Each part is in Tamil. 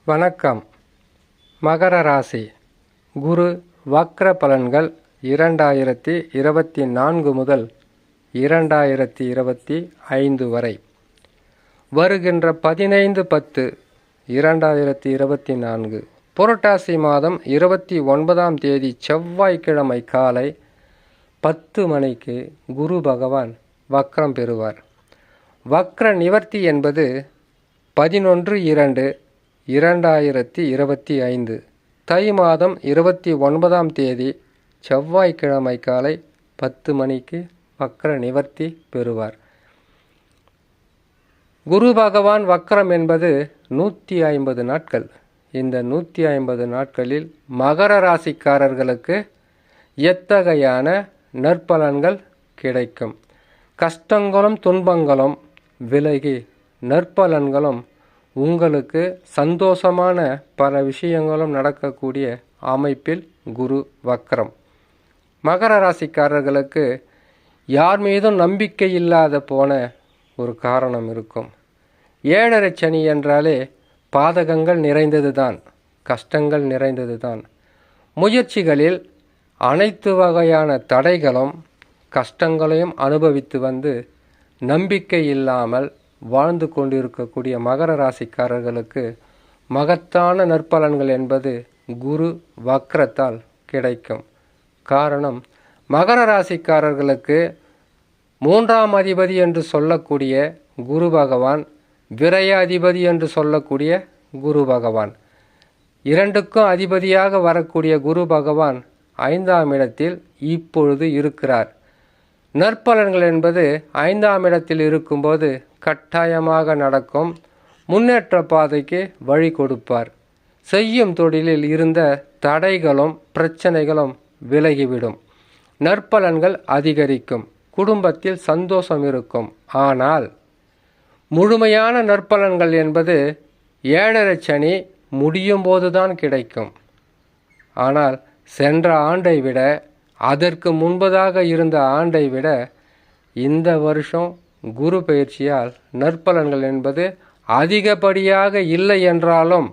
வணக்கம். மகர ராசி குரு வக்ர பலன்கள் 2024 முதல் 2025 வரை. வருகின்ற 15/10/2024 புரட்டாசி மாதம் 29ஆம் தேதி செவ்வாய்க்கிழமை காலை 10 மணிக்கு குரு பகவான் வக்ரம் பெறுவார். வக்ர நிவர்த்தி என்பது 11/2/2025 தை மாதம் 29ஆம் தேதி செவ்வாய்க்கிழமை காலை 10 மணிக்கு வக்ர நிவர்த்தி பெறுவார். குரு பகவான் வக்ரம் என்பது 150 நாட்கள். இந்த 150 நாட்களில் மகர ராசிக்காரர்களுக்கு எத்தகையான நற்பலன்கள் கிடைக்கும்? கஷ்டங்களும் துன்பங்களும் விலகி நற்பலன்களும் உங்களுக்கு சந்தோஷமான பல விஷயங்களும் நடக்கக்கூடிய அமைப்பில் குரு வக்ரம். மகர ராசிக்காரர்களுக்கு யார் மீதும் நம்பிக்கை இல்லாத போன ஒரு காரணம் இருக்கும். 7.5 சனி என்றாலே பாதகங்கள் நிறைந்ததுதான், கஷ்டங்கள் நிறைந்ததுதான். முயற்சிகளில் அனைத்து வகையான தடைகளும் கஷ்டங்களையும் அனுபவித்து வந்து நம்பிக்கை இல்லாமல் வாழ்ந்து கொண்டிருக்கக்கூடிய மகர ராசிக்காரர்களுக்கு மகத்தான நற்பலன்கள் என்பது குரு வக்ரத்தால் கிடைக்கும். காரணம், மகர ராசிக்காரர்களுக்கு 3ஆம் அதிபதி என்று சொல்லக்கூடிய குரு பகவான், விரய அதிபதி என்று சொல்லக்கூடிய குரு பகவான், இரண்டுக்கும் அதிபதியாக வரக்கூடிய குரு பகவான் 5ஆம் இடத்தில் இப்பொழுது இருக்கிறார். நற்பலன்கள் என்பது 5ஆம் இடத்தில் இருக்கும்போது கட்டாயமாக நடக்கும். முன்னேற்ற பாதைக்கு வழி கொடுப்பார். செய்யும் தொழிலில் இருந்த தடைகளும் பிரச்சனைகளும் விலகிவிடும். நற்பலன்கள் அதிகரிக்கும். குடும்பத்தில் சந்தோஷம் இருக்கும். ஆனால் முழுமையான நற்பலன்கள் என்பது 7.5 சனி முடியும் போதுதான் கிடைக்கும். ஆனால் சென்ற ஆண்டை விட, அதற்கு முன்பதாக இருந்த ஆண்டை விட இந்த வருஷம் குரு பயிற்சியால் நற்பலன்கள் என்பது அதிகப்படியாக இல்லை என்றாலும்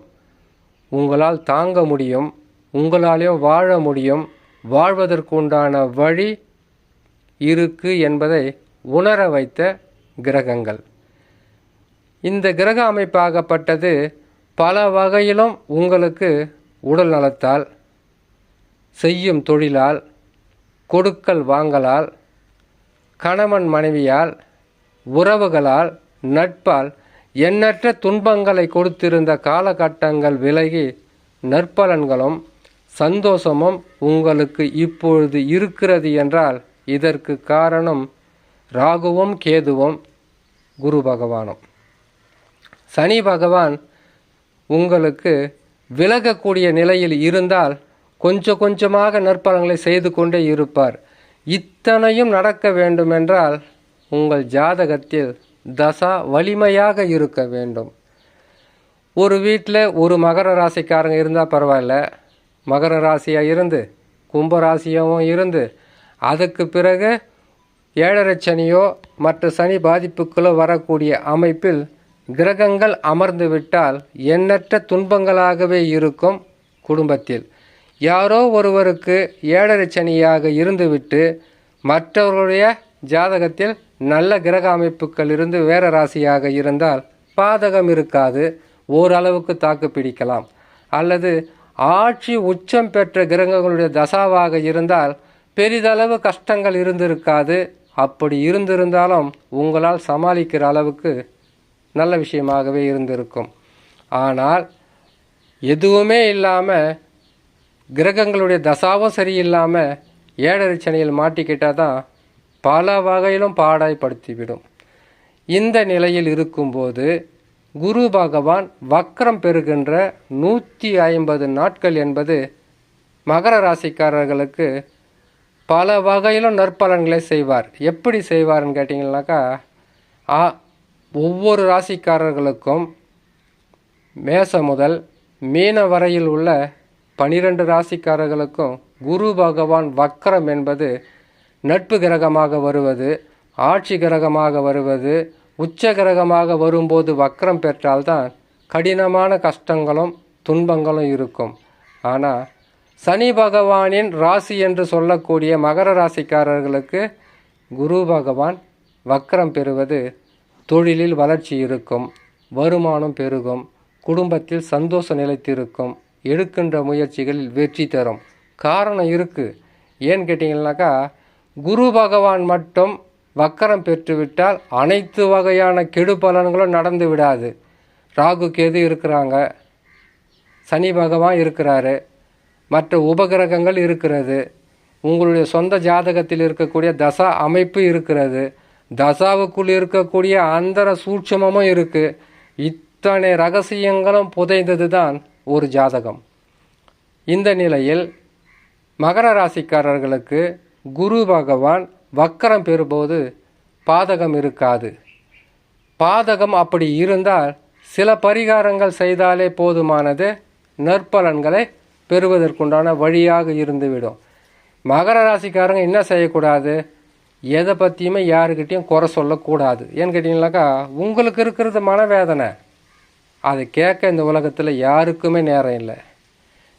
உங்களால் தாங்க முடியும், உங்களாலேயும் வாழ முடியும், வாழ்வதற்குண்டான வழி இருக்கு என்பதை உணர வைத்த கிரகங்கள். இந்த கிரக அமைப்பாகப்பட்டது பல வகையிலும் உங்களுக்கு உடல் நலத்தால், செய்யும் தொழிலால், கொடுக்கல் வாங்கலால், கணவன் மனைவியால், உறவுகளால், நட்பால் எண்ணற்ற துன்பங்களை கொடுத்திருந்த காலகட்டங்கள் விலகி நற்பலன்களும் சந்தோஷமும் உங்களுக்கு இப்பொழுது இருக்கிறது என்றால் இதற்கு காரணம் ராகுவும் கேதுவும் குரு பகவானும். சனி பகவான் உங்களுக்கு விலகக்கூடிய நிலையில் இருந்தால் கொஞ்சம் கொஞ்சமாக நற்பலன்களை செய்து கொண்டே இருப்பார். இத்தனையும் நடக்க வேண்டுமென்றால் உங்கள் ஜாதகத்தில் தசா வலிமையாக இருக்க வேண்டும். ஒரு வீட்டில் ஒரு மகர ராசிக்காரங்க இருந்தால் பரவாயில்ல, மகர ராசியாக இருந்து கும்பராசியாகவும் இருந்து அதுக்கு பிறகு 7.5 சனியோ மற்ற சனி பாதிப்புகளோ வரக்கூடிய அமைப்பில் கிரகங்கள் அமர்ந்து விட்டால் எண்ணற்ற துன்பங்களாகவே இருக்கும். குடும்பத்தில் யாரோ ஒருவருக்கு 7.5 சனியாக இருந்துவிட்டு மற்றவர்களுடைய ஜாதகத்தில் நல்ல கிரக அமைப்புகள் இருந்து வேற ராசியாக இருந்தால் பாதகம் இருக்காது, ஓரளவுக்கு தாக்கு பிடிக்கலாம். அல்லது ஆட்சி உச்சம் பெற்ற கிரகங்களுடைய தசாவாக இருந்தால் பெரிதளவு கஷ்டங்கள் இருந்திருக்காது. அப்படி இருந்திருந்தாலும் உங்களால் சமாளிக்கிற அளவுக்கு நல்ல விஷயமாகவே இருந்திருக்கும். ஆனால் எதுவுமே இல்லாமல் கிரகங்களுடைய தசாவும் சரியில்லாமல் 7.5 சனியில் மாட்டிக்கிட்டால் தான் பல வகையிலும் பாடாய்படுத்திவிடும். இந்த நிலையில் இருக்கும்போது குரு பகவான் வக்ரம் பெறுகின்ற 150 நாட்கள் என்பது மகர ராசிக்காரர்களுக்கு பல வகையிலும் நற்பலன்களை செய்வார். எப்படி செய்வார்னு கேட்டிங்கன்னாக்கா, ஒவ்வொரு ராசிக்காரர்களுக்கும் மேச முதல் மீன வரையில் உள்ள 12 ராசிக்காரர்களுக்கும் குரு பகவான் வக்ரம் என்பது நட்பு கிரகமாக வருவது, ஆட்சி கிரகமாக வருவது, உச்ச கிரகமாக வரும்போது வக்ரம் பெற்றால்தான் கடினமான கஷ்டங்களும் துன்பங்களும் இருக்கும். ஆனால் சனி பகவானின் ராசி என்று சொல்லக்கூடிய மகர ராசிக்காரர்களுக்கு குரு பகவான் வக்ரம் பெறுவது தொழிலில் வளர்ச்சி இருக்கும், வருமானம் பெருகும், குடும்பத்தில் சந்தோஷம் நிலைத்திருக்கும், எடுக்கின்ற முயற்சிகளில் வெற்றி தரும். காரணம் இருக்குது. ஏன்னு கேட்டிங்கன்னாக்கா, குரு பகவான் மட்டும் வக்கரம் பெற்றுவிட்டால் அனைத்து வகையான கெடு பலன்களும் நடந்து விடாது. ராகு கேது இருக்கிறாங்க, சனி பகவான் இருக்கிறாரு, மற்ற உபகிரகங்கள் இருக்கிறது, உங்களுடைய சொந்த ஜாதகத்தில் இருக்கக்கூடிய தசா அமைப்பு இருக்கிறது, தசாவுக்குள் இருக்கக்கூடிய அந்தர சூட்சமும் இருக்குது. இத்தனை ரகசியங்களும் புதைந்தது தான் ஒரு ஜாதகம். இந்த நிலையில் மகர ராசிக்காரர்களுக்கு குரு பகவான் வக்கரம் பெறும்போது பாதகம் இருக்காது. பாதகம் அப்படி இருந்தால் சில பரிகாரங்கள் செய்தாலே போதுமானது நற்பலன்களை பெறுவதற்குண்டான வழியாக இருந்துவிடும். மகர ராசிக்காரங்க என்ன செய்யக்கூடாது, எதை பற்றியுமே யாருக்கிட்டையும் குறை சொல்லக்கூடாது. ஏன்னு கேட்டிங்கனாக்கா, உங்களுக்கு இருக்கிறது மனவேதனை, அதை கேட்க இந்த உலகத்தில் யாருக்குமே நேரம் இல்லை.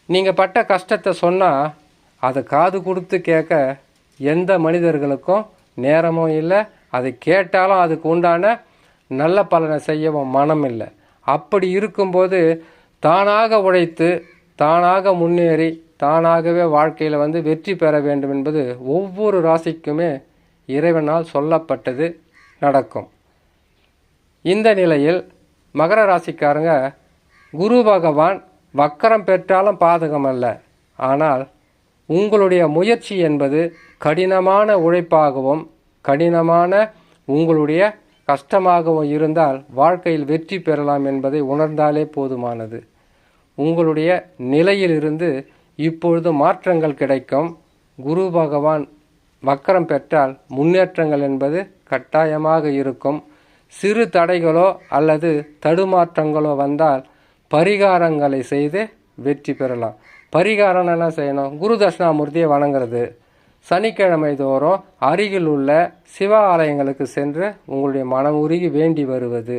நீங்கள் பட்ட கஷ்டத்தை சொன்னால் அதை காது கொடுத்து கேட்க எந்த மனிதர்களுக்கும் நேரமும் இல்லை. அதை கேட்டாலும் அதுக்கு உண்டான நல்ல பலனை செய்யவும் மனம் இல்லை. அப்படி இருக்கும்போது தானாக உழைத்து தானாக முன்னேறி தானாகவே வாழ்க்கையில் வெற்றி பெற வேண்டும் என்பது ஒவ்வொரு ராசிக்குமே இறைவனால் சொல்லப்பட்டது நடக்கும். இந்த நிலையில் மகர ராசிக்காரங்க குரு பகவான் வக்கரம் பெற்றாலும் பாதகம் அல்ல. ஆனால் உங்களுடைய முயற்சி என்பது கடினமான உழைப்பாகவும் கடினமான உங்களுடைய கஷ்டமாகவும் இருந்தால் வாழ்க்கையில் வெற்றி பெறலாம் என்பதை உணர்ந்தாலே போதுமானது. உங்களுடைய நிலையிலிருந்து இப்பொழுது மாற்றங்கள் கிடைக்கும். குரு பகவான் வக்கரம் பெற்றால் முன்னேற்றங்கள் என்பது கட்டாயமாக இருக்கும். சிறு தடைகளோ அல்லது தடுமாற்றங்களோ வந்தால் பரிகாரங்களை செய்து வெற்றி பெறலாம். பரிகாரம் என்ன செய்யணும்? குரு தட்சிணாமூர்த்தியை வணங்குறது, சனிக்கிழமை தோறும் அருகில் உள்ள சிவ ஆலயங்களுக்கு சென்று உங்களுடைய மனம் உருகி வேண்டி வருவது,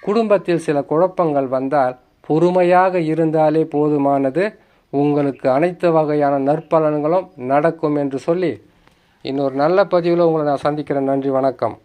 குடும்பத்தில் சில குழப்பங்கள் வந்தால் பொறுமையாக இருந்தாலே போதுமானது, உங்களுக்கு அனைத்து வகையான நற்பலன்களும் நடக்கும் என்று சொல்லி இன்னொரு நல்ல பதிவில் உங்களை நான் சந்திக்கிறேன். நன்றி, வணக்கம்.